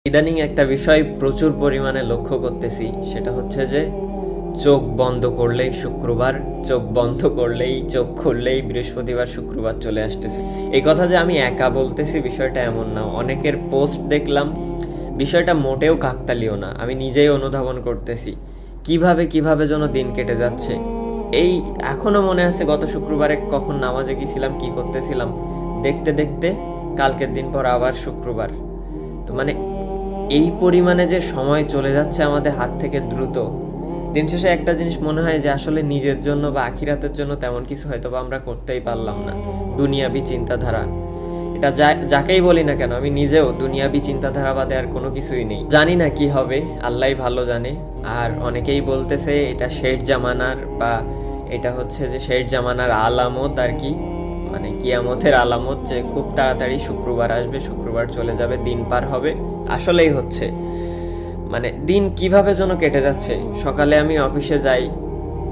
ইদানিং একটা বিষয় প্রচুর পরিমাণে লক্ষ্য করতেছি, সেটা হচ্ছে যে চোখ বন্ধ করলেই শুক্রবার, চোখ বন্ধ করলেই চোখ খুললেই বৃহস্পতিবার শুক্রবার চলে আসতেছে। এই কথা যে আমি একা বলতেছি বিষয়টা এমন না, অনেকের পোস্ট দেখলাম, বিষয়টা মোটেও কাকতালীয় না। আমি নিজেই অনুধাবন করতেছি কিভাবে কিভাবে যেন দিন কেটে যাচ্ছে। এই এখনো মনে আছে গত শুক্রবারে কখন নামাজে গেছিলাম, কি করতেছিলাম, দেখতে দেখতে কালকের দিন পর আবার শুক্রবার। তো মানে এই পরিমাণে যে সময় চলে যাচ্ছে আমাদের হাত থেকে দ্রুত, দিন শেষে একটা জিনিস মনে হয় যে আসলে নিজের জন্য বা আখিরাতের জন্য তেমন কিছু হয়তো বা আমরা করতেই পারলাম না। দুনিয়াবি চিন্তাধারা, এটা যাকেই বলি না কেন, আমি নিজেও দুনিয়াবি চিন্তাধারা বাদে আর কোনো কিছুই নেই। জানি না কি হবে, আল্লাহই ভালো জানে। আর অনেকেই বলতেছে এটা শেষ জামানার, বা এটা হচ্ছে যে শেষ জামানার আলামত আর কি, মানে কিয়ামতের আলামত, যে খুব তাড়াতাড়ি শুক্রবার আসবে, শুক্রবার চলে যাবে, দিন পার হবে। আসলেই হচ্ছে, মানে দিন কিভাবে যেন কেটে যাচ্ছে। সকালে আমি অফিসে যাই,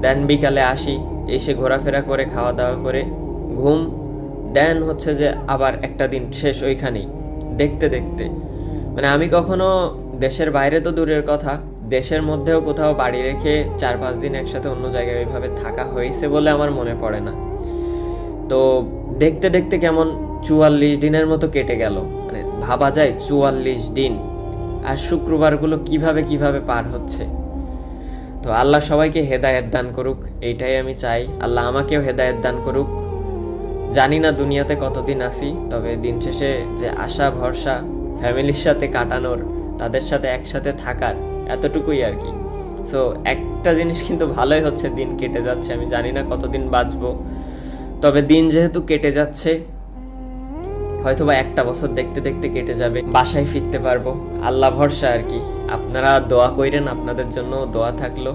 দেন বিকালে আসি, এসে ঘোরাফেরা করে খাওয়া দাওয়া করে ঘুম, দেন হচ্ছে যে আবার একটা দিন শেষ ওইখানেই। দেখতে দেখতে মানে আমি কখনো দেশের বাইরে তো দূরের কথা, দেশের মধ্যেও কোথাও বাড়ি রেখে 4-5 দিন একসাথে অন্য জায়গায় ওইভাবে থাকা হয়েছে বলে আমার মনে পড়ে না। তো দেখতে দেখতে কেমন 44 দিনের মতো কেটে গেল। মানে ভাবা যায় 44 দিন, আর শুক্রবারগুলো কিভাবে কিভাবে পার হচ্ছে। তো আল্লাহ সবাইকে হেদায়েত দান করুক, এইটাই আমি চাই। আল্লাহ আমাকেও হেদায়েত দান করুক। জানি না দুনিয়াতে কতদিন আছি, তবে দিন শেষে যে আশা ভরসা ফ্যামিলির সাথে কাটানোর, তাদের সাথে একসাথে থাকার, এতটুকুই আর কি। সো একটা জিনিস কিন্তু ভালোই হচ্ছে, দিন কেটে যাচ্ছে। আমি জানি না কতদিন বাঁচবো, তবে দিন যেহেতু কেটে যাচ্ছে, হয়তোবা একটা বছর দেখতে দেখতে কেটে যাবে, বাসায় ফিরতে পারবো, আল্লাহ ভরসা আর কি। আপনারা দোয়া কইরেন, আপনাদের জন্য দোয়া থাকলো।